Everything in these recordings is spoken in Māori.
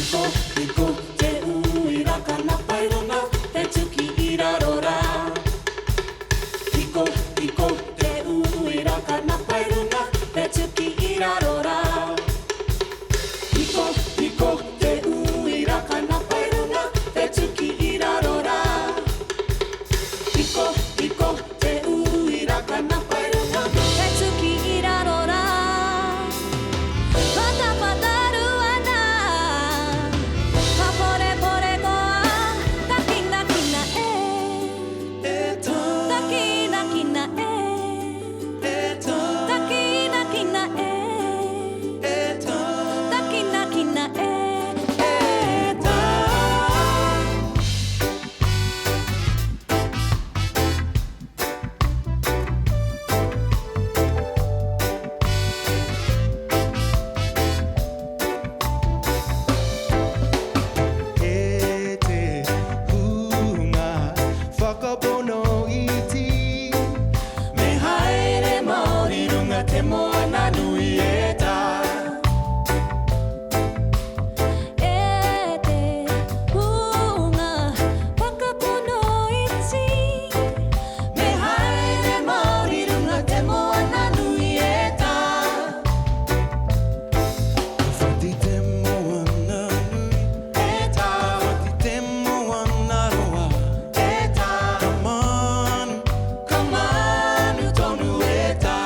Iko, iko, te uira kana pairunga, te tuki irarora. Iko, iko, te uira kana pairunga, te tuki irarora. Iko, iko, te uira kana pairunga, te tuki irarora. Iko, iko, te uira kana pairunga, te tuki irarora. Pata pataru ana, papore pore goa, takina kina takina kina takina kina takina kina E te hunga whakapono i ti. Me haere Māori runga te moana nui e tā. E te hunga whakapono i ti. Me haere Māori runga te moana nui e tā. Whati te moana nui, E tā, whati te moana roa. e tā. Ka manu, Ka manu tonu e tā,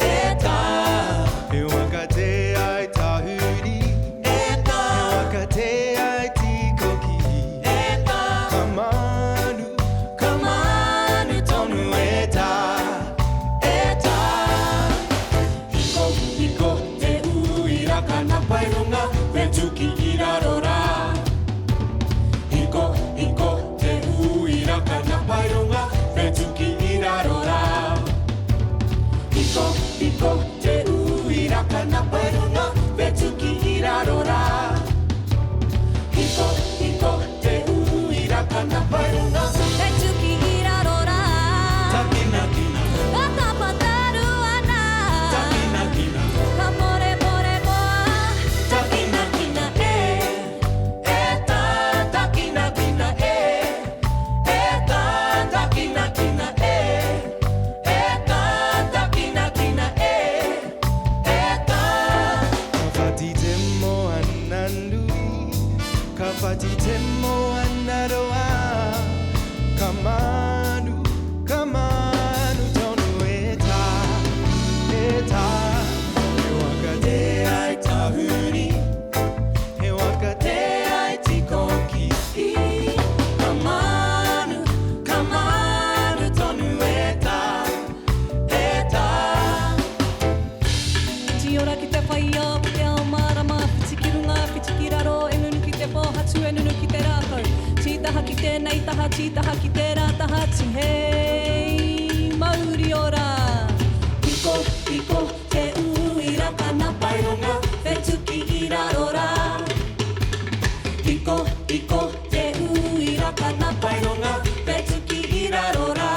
e tā. he waka te ai tahuri, E tā, he waka te ai tikoki. e tā. Ka manu, Ka manu tonu e tā, e tā. Iko, iko, te uira kana pairunga, te tuki irarora. Iko, iko, te uira kana pairunga, te tuki irarora. Iko, iko, te uira kana pairunga, te tuki irarora. Iko, iko, te uira kana pairunga, Te tuki irarora. takina kina, Pata pataru ana, takina kina. papore pore goa, Takina kina ta takina kina ta takina kina ta takina kina ta. ka whati te moana nui, ka whati te moana roa. Ka manu tonu e tā, e tā. He waka te ai tahuri, he waka te ai tikoki. Kamanu, kamanu tonu e tā. Ti ora ki te whaia, te ao marama, whitikirunga, whitikiraro, e nunu ki te pōhatu, e nunu ki te rākau. Tītaha ki tēnei taha, tītaha ki tērā taha, ti hei Māori ora. Iko, iko, te uira kana pairunga, te tuki irarora. Iko, iko, te uira kana pairunga, te tuki irarora.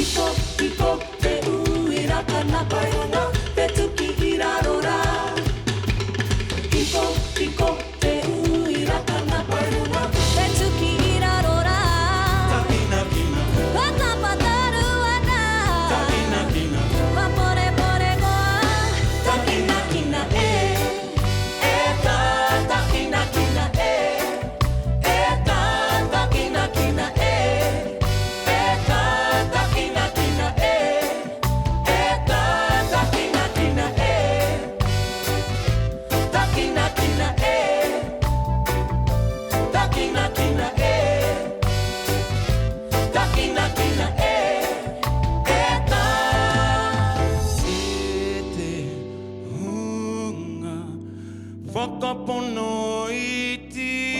Iko, iko, te uira kana pairunga, te tuki irarora. Iko, iko, te uira kana pairunga, Te tuki irarora. Takina kina, Pata pataru ana, takina kina. papore pore goa, Takina kina ta takina kina ta takina kina ta takina kina ta takina kina takina kina takina kina takina kina ta. e te hunga whakapono i ti.